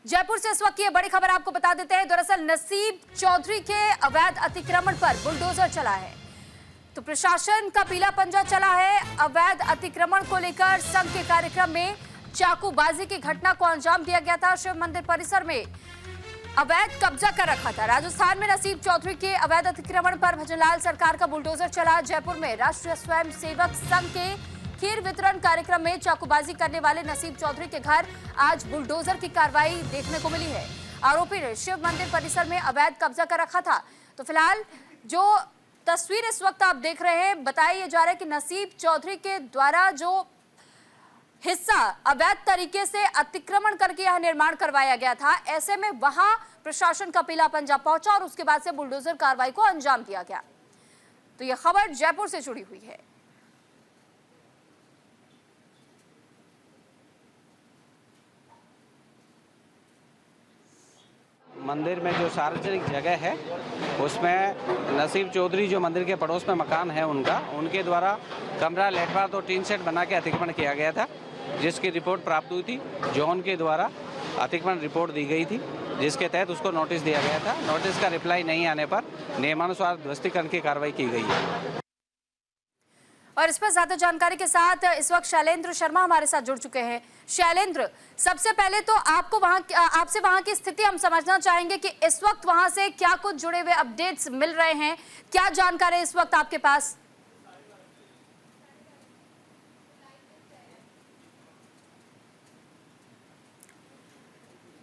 जयपुर से इस वक्त की बड़ी खबर आपको बता देते हैं। दरअसल नसीब चौधरी के अवैध अतिक्रमण पर बुलडोजर चला है, तो प्रशासन का पीला पंजा चला है। अवैध अतिक्रमण को लेकर संघ के कार्यक्रम में चाकूबाजी की घटना को अंजाम दिया गया था। शिव मंदिर परिसर में अवैध कब्जा कर रखा था। राजस्थान में नसीब चौधरी के अवैध अतिक्रमण पर भजनलाल सरकार का बुलडोजर चला। जयपुर में राष्ट्रीय स्वयं सेवक संघ के खीर वितरण कार्यक्रम में चाकूबाजी करने वाले नसीब चौधरी के घर आज बुलडोजर की कार्रवाई देखने को मिली है। आरोपी ने शिव मंदिर परिसर में अवैध कब्जा कर रखा था। तो फिलहाल जो तस्वीर इस वक्त आप देख रहे हैं, बताया जा रहा है कि नसीब चौधरी के द्वारा जो हिस्सा अवैध तरीके से अतिक्रमण करके यह निर्माण करवाया गया था, ऐसे में वहां प्रशासन का पीला पंजा पहुंचा और उसके बाद से बुलडोजर कार्रवाई को अंजाम दिया गया। तो यह खबर जयपुर से जुड़ी हुई है। मंदिर में जो सार्वजनिक जगह है उसमें नसीब चौधरी जो मंदिर के पड़ोस में मकान है उनके द्वारा कमरा, लेटबाथ और टीन शेड बना के अतिक्रमण किया गया था, जिसकी रिपोर्ट प्राप्त हुई थी। जोन के द्वारा अतिक्रमण रिपोर्ट दी गई थी, जिसके तहत उसको नोटिस दिया गया था। नोटिस का रिप्लाई नहीं आने पर नियमानुसार ध्वस्तीकरण की कार्रवाई की गई है। और इस पर ज्यादा जानकारी के साथ इस वक्त शैलेंद्र शर्मा हमारे साथ जुड़ चुके हैं। शैलेंद्र, सबसे पहले तो आपसे वहां की स्थिति हम समझना चाहेंगे कि इस वक्त वहां से क्या कुछ जुड़े हुए अपडेट्स मिल रहे हैं, क्या जानकारी इस वक्त आपके पास?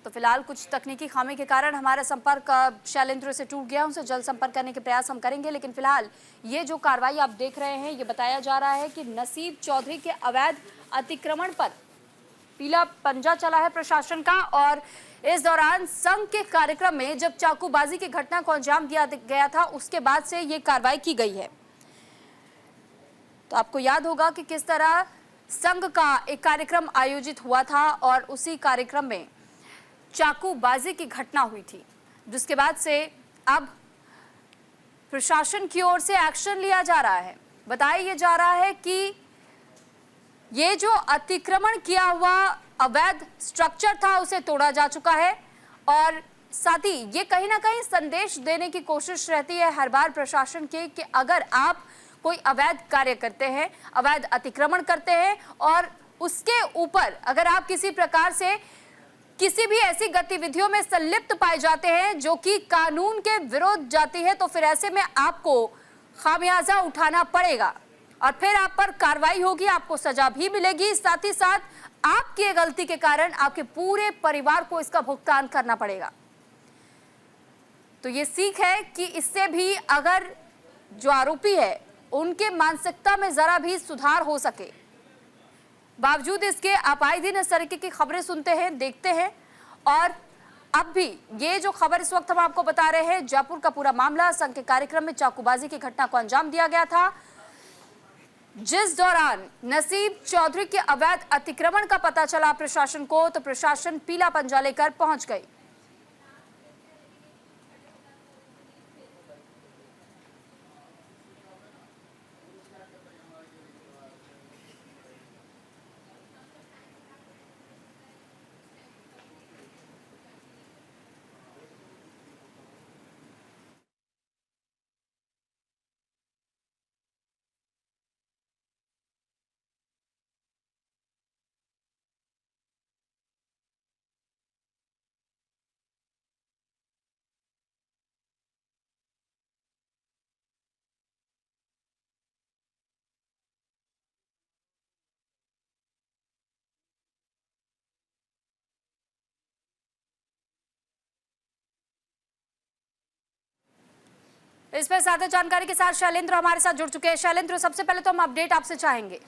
तो फिलहाल कुछ तकनीकी खामी के कारण हमारा संपर्क शैलेंद्र से टूट गया। उनसे जल्द संपर्क करने के प्रयास हम करेंगे, लेकिन फिलहाल ये जो कार्रवाई आप देख रहे हैं, ये बताया जा रहा है कि नसीब चौधरी के अवैध अतिक्रमण पर पीला पंजा चला है प्रशासन का। और इस दौरान संघ के कार्यक्रम में जब चाकूबाजी की घटना को अंजाम दिया गया था, उसके बाद से ये कार्रवाई की गई है। तो आपको याद होगा कि किस तरह संघ का एक कार्यक्रम आयोजित हुआ था और उसी कार्यक्रम में चाकूबाजी की घटना हुई थी, जिसके बाद से अब प्रशासन की ओर से एक्शन लिया जा रहा है। बताया जा रहा है कि ये जो अतिक्रमण किया हुआ अवैध स्ट्रक्चर था उसे तोड़ा जा चुका है। और साथ ही ये कहीं ना कहीं संदेश देने की कोशिश रहती है हर बार प्रशासन की कि अगर आप कोई अवैध कार्य करते हैं, अवैध अतिक्रमण करते हैं और उसके ऊपर अगर आप किसी प्रकार से किसी भी ऐसी गतिविधियों में संलिप्त पाए जाते हैं जो कि कानून के विरुद्ध जाती है, तो फिर ऐसे में आपको खामियाजा उठाना पड़ेगा और फिर आप पर कार्रवाई होगी, आपको सजा भी मिलेगी। साथ ही साथ आपकी गलती के कारण आपके पूरे परिवार को इसका भुगतान करना पड़ेगा। तो ये सीख है कि इससे भी अगर जो आरोपी है उनके मानसिकता में जरा भी सुधार हो सके। बावजूद इसके आप आए दिन इस तरीके की खबरें सुनते हैं, देखते हैं। और अब भी ये जो खबर इस वक्त हम आपको बता रहे हैं, जयपुर का पूरा मामला, संघ के कार्यक्रम में चाकूबाजी की घटना को अंजाम दिया गया था, जिस दौरान नसीब चौधरी के अवैध अतिक्रमण का पता चला प्रशासन को, तो प्रशासन पीला पंजा लेकर पहुंच गई। इस पर ज्यादा जानकारी के साथ शैलेंद्र हमारे साथ जुड़ चुके हैं। शैलेंद्र, सबसे पहले तो हम अपडेट आपसे चाहेंगे।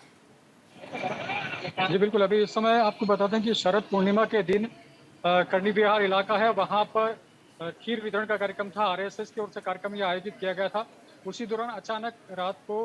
जी बिल्कुल, अभी इस समय आपको बता दें कि शरद पूर्णिमा के दिन करनी विहार इलाका है, वहां पर खीर वितरण का कार्यक्रम था। आरएसएस की ओर से कार्यक्रम यह आयोजित किया गया था। उसी दौरान अचानक रात को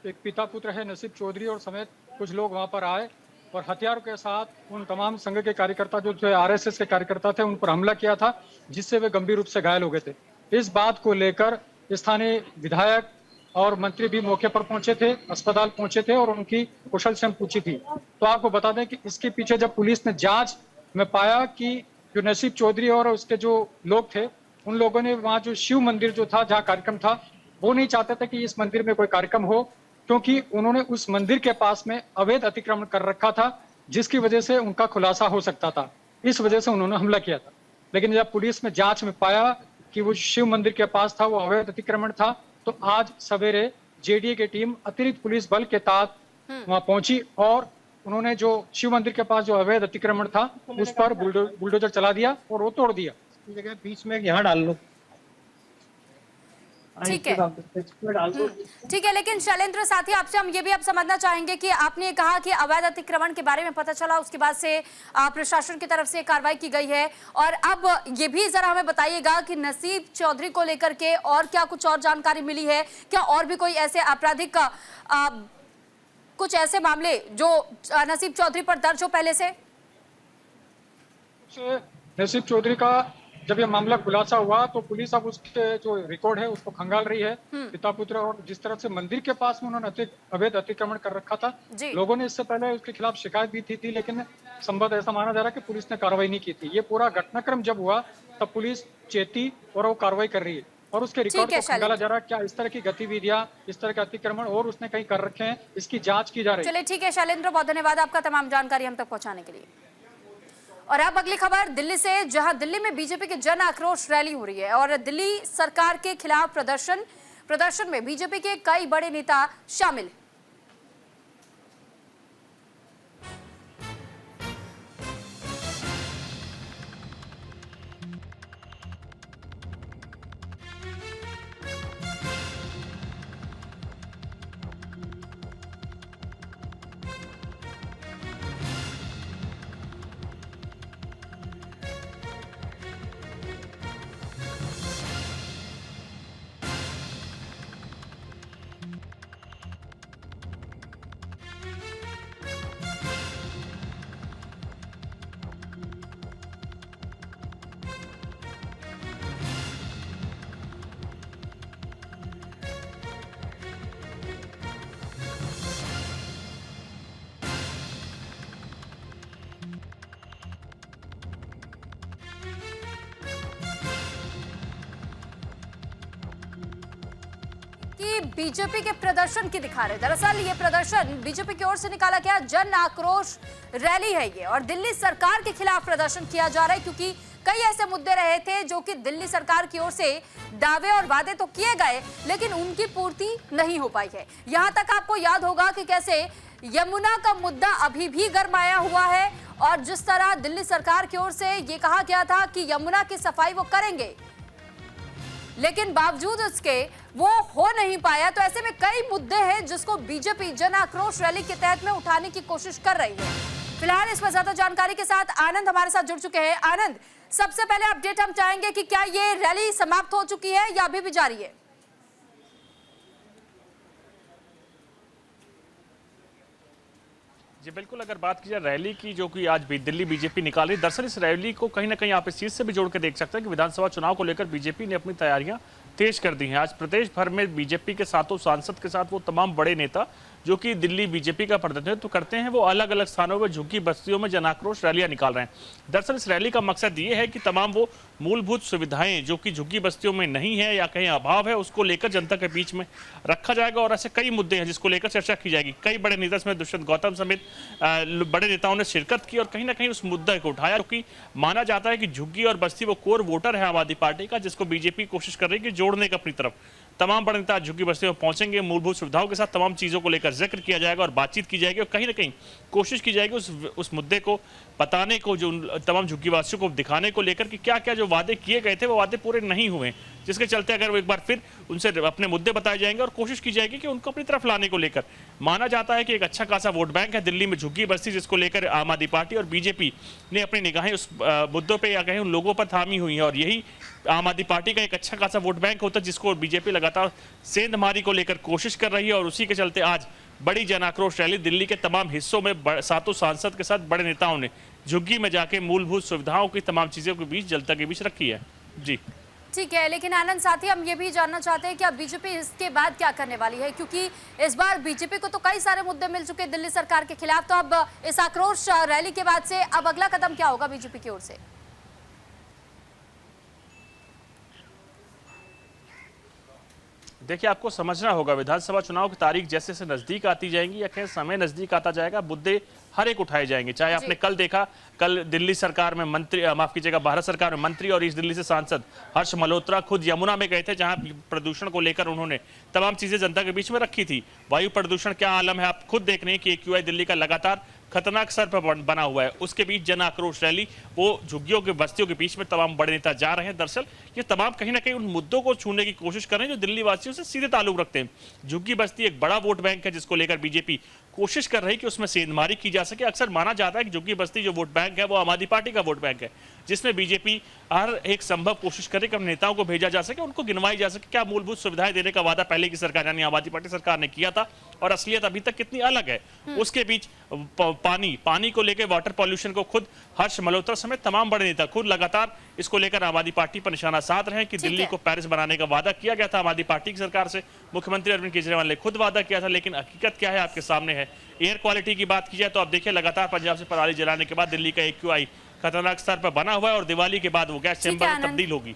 एक पिता पुत्र है नसीब चौधरी और समेत कुछ लोग वहां पर आए और हथियारों के साथ उन तमाम संघ के कार्यकर्ता जो आरएसएस के कार्यकर्ता थे उन पर हमला किया था, जिससे वे गंभीर रूप से घायल हो गए थे। इस बात को लेकर स्थानीय विधायक और मंत्री भी मौके पर पहुंचे थे, अस्पताल पहुंचे थे और उनकी कुशल से पूछी थी। तो आपको बता दें कि इसके पीछे जब पुलिस ने जांच में पाया कि जो नसीब चौधरी और उसके जो लोग थे, उन लोगों ने वहाँ जो शिव मंदिर जो था, जहाँ कार्यक्रम था, वो नहीं चाहते थे कि इस मंदिर में कोई कार्यक्रम हो, क्योंकि उन्होंने उस मंदिर के पास में अवैध अतिक्रमण कर रखा था, जिसकी वजह से उनका खुलासा हो सकता था। इस वजह से उन्होंने हमला किया था। लेकिन जब पुलिस में जांच में पाया कि वो शिव मंदिर के पास था, वो अवैध अतिक्रमण था, तो आज सवेरे जेडीए की टीम अतिरिक्त पुलिस बल के तहत वहां पहुंची और उन्होंने जो शिव मंदिर के पास जो अवैध अतिक्रमण था, उस पर बुलडोजर चला दिया और वो तोड़ दिया। जगह बीच में यहाँ डाल लो। ठीक है, ठीक है। लेकिन शैलेंद्र साथी, आपसे हम ये भी अब समझना चाहेंगे कि आपने कहा कि अवैध अतिक्रमण के बारे में पता चला, उसके बाद से प्रशासन की तरफ से कार्रवाई की गई है, और अब ये भी जरा हमें बताइएगा कि नसीब चौधरी को लेकर के और क्या कुछ और जानकारी मिली है क्या? और भी कोई ऐसे आपराधिक कुछ ऐसे मामले जो नसीब चौधरी पर दर्ज हो पहले से? नसीब चौधरी का जब ये मामला खुलासा हुआ तो पुलिस अब उसके जो रिकॉर्ड है उसको खंगाल रही है, पिता पुत्र, और जिस तरह से मंदिर के पास में उन्होंने अवैध अतिक्रमण कर रखा था, लोगों ने इससे पहले उसके खिलाफ शिकायत भी थी, लेकिन संभवतः ऐसा माना जा रहा है कि पुलिस ने कार्रवाई नहीं की थी। ये पूरा घटनाक्रम जब हुआ तब पुलिस चेती और वो कार्रवाई कर रही है और उसके रिकॉर्ड को खंगाला जा रहा है। क्या इस तरह की गतिविधियां, इस तरह के अतिक्रमण और उसने कहीं कर रखे हैं, इसकी जांच की जा रही है। चलिए ठीक है शैलेंद्र, बहुत धन्यवाद आपका तमाम जानकारी हम तक पहुंचाने के लिए। और अब अगली खबर दिल्ली से, जहां दिल्ली में बीजेपी की जन आक्रोश रैली हो रही है और दिल्ली सरकार के खिलाफ प्रदर्शन में बीजेपी के कई बड़े नेता शामिल हैं। कि बीजेपी के प्रदर्शन की दिखा रहे। दरअसल ये प्रदर्शन बीजेपी की ओर से निकाला गया जन आक्रोश रैली है ये, और दिल्ली सरकार के खिलाफ प्रदर्शन किया जा रहा है क्योंकि कई ऐसे मुद्दे रहे थे जो कि दिल्ली सरकार की ओर से दावे और वादे तो किए गए लेकिन उनकी पूर्ति नहीं हो पाई है। यहां तक आपको याद होगा कि कैसे यमुना का मुद्दा अभी भी गरमाया हुआ है और जिस तरह दिल्ली सरकार की ओर से ये कहा गया था कि यमुना की सफाई वो करेंगे, लेकिन बावजूद उसके वो हो नहीं पाया। तो ऐसे में कई मुद्दे हैं जिसको बीजेपी जन आक्रोश रैली के तहत में उठाने की कोशिश कर रही है। फिलहाल इस पर ज्यादा जानकारी के साथ आनंद हमारे साथ जुड़ चुके हैं। आनंद, सबसे पहले अपडेट हम चाहेंगे कि क्या ये रैली समाप्त हो चुकी है या अभी भी जारी है? जी बिल्कुल, अगर बात की जाए रैली की जो कि आज भी दिल्ली बीजेपी निकाली, दरअसल इस रैली को कहीं ना कहीं आप इस चीज़ से भी जोड़ के देख सकते हैं कि विधानसभा चुनाव को लेकर बीजेपी ने अपनी तैयारियां तेज कर दी हैं। आज प्रदेश भर में बीजेपी के सातों सांसद के साथ वो तमाम बड़े नेता जो कि दिल्ली बीजेपी का प्रतिनिधित्व करते हैं, वो अलग अलग स्थानों में झुग्गी बस्तियों में जन आक्रोश रैलियां निकाल रहे हैं। दरअसल इस रैली का मकसद ये है कि तमाम वो मूलभूत सुविधाएं जो कि झुग्गी बस्तियों में नहीं है या कहीं अभाव है, उसको लेकर जनता के बीच में रखा जाएगा और ऐसे कई मुद्दे हैं जिसको लेकर चर्चा की जाएगी। कई बड़े नेता इसमें दुष्यंत गौतम समेत बड़े नेताओं ने शिरकत की और कहीं ना कहीं उस मुद्दे को उठाया, क्योंकि माना जाता है कि झुग्गी और बस्ती वो कोर वोटर है आम आदमी पार्टी का, जिसको बीजेपी कोशिश कर रही है कि जोड़ने का अपनी तरफ। तमाम बड़े नेता झुग्गी बस्ती में पहुंचेंगे, मूलभूत सुविधाओं के साथ तमाम चीज़ों को लेकर जिक्र किया जाएगा और बातचीत की जाएगी और कहीं ना कहीं कोशिश की जाएगी उस मुद्दे को बताने को, जो तमाम झुग्गीवासियों को दिखाने को लेकर कि क्या क्या जो वादे किए गए थे वो वादे पूरे नहीं हुए, जिसके चलते अगर वो एक बार फिर उनसे अपने मुद्दे बताए जाएंगे और कोशिश की जाएगी कि उनको अपनी तरफ लाने को लेकर। माना जाता है कि एक अच्छा खासा वोट बैंक है दिल्ली में झुग्गी बस्ती, जिसको लेकर आम आदमी पार्टी और बीजेपी ने अपनी निगाहें उस मुद्दों पर या कहीं उन लोगों पर थामी हुई हैं और यही आम आदमी पार्टी का एक अच्छा खासा वोट बैंक होता है जिसको बीजेपी लगातार सेंधमारी को लेकर कोशिश कर रही है। और उसी के चलते आज बड़ी जन आक्रोश रैली दिल्ली के तमाम हिस्सों में सातों सांसद के साथ बड़े नेताओं ने झुग्गी में जाके मूलभूत सुविधाओं की तमाम चीज़ों के बीच जनता के बीच रखी है। जी ठीक है, लेकिन आनंद साथी, हम ये भी जानना चाहते हैं कि अब बीजेपी इसके बाद क्या करने वाली है, क्योंकि इस बार बीजेपी को तो कई सारे मुद्दे मिल चुके दिल्ली सरकार के खिलाफ। तो अब इस आक्रोश रैली के बाद से अब अगला कदम क्या होगा बीजेपी की ओर से? देखिए, आपको समझना होगा विधानसभा चुनाव की तारीख जैसे जैसे नजदीक आती जाएंगी या कहीं समय नजदीक आता जाएगा, मुद्दे हर एक उठाए जाएंगे। चाहे आपने कल देखा, कल दिल्ली सरकार में मंत्री, माफ कीजिएगा, भारत सरकार में मंत्री और ईस्ट दिल्ली से सांसद हर्ष मल्होत्रा खुद यमुना में गए थे, जहां प्रदूषण को लेकर उन्होंने तमाम चीजें जनता के बीच में रखी थी। वायु प्रदूषण क्या आलम है, आप खुद देख रहे हैं कि AQI दिल्ली का लगातार खतरनाक स्तर पर बना हुआ है। उसके बीच जन आक्रोश रैली, वो झुग्गियों के बस्तियों के बीच में तमाम बड़े नेता जा रहे हैं। दरअसल ये तमाम कहीं ना कहीं उन मुद्दों को छूने की कोशिश कर रहे हैं जो दिल्ली वासियों से सीधे ताल्लुक रखते हैं। झुग्गी बस्ती एक बड़ा वोट बैंक है जिसको लेकर बीजेपी कोशिश कर रही है कि उसमें सेंधमारी की जा सके। अक्सर माना जाता है कि झुग्गी बस्ती जो वोट बैंक है वो आम आदमी पार्टी का वोट बैंक है, जिसमें बीजेपी हर एक संभव कोशिश करे कि नेताओं को भेजा जा सके, उनको गिनवाई जा सके। क्या मूलभूत सुविधाएं देने का वादा पहले की सरकार यानी आम आदमी पार्टी सरकार ने किया था और असलियत अभी तक कितनी अलग है। उसके बीच पानी को लेकर, वाटर पॉल्यूशन को खुद हर्ष मल्होत्रा समेत तमाम बड़े नेता खुद लगातार इसको लेकर आम आदमी पार्टी पर निशाना साध रहे हैं कि दिल्ली को पेरिस बनाने का वादा किया गया था आम आदमी पार्टी की सरकार से। मुख्यमंत्री अरविंद केजरीवाल ने खुद वादा किया था, लेकिन हकीकत क्या है आपके सामने है। एयर क्वालिटी की बात की जाए तो आप देखिए, लगातार पंजाब से पराली जलाने के बाद दिल्ली का AQI खतरनाक स्तर पर बना हुआ है और दिवाली के बाद वो गैस चैम्बर में तब्दील होगी।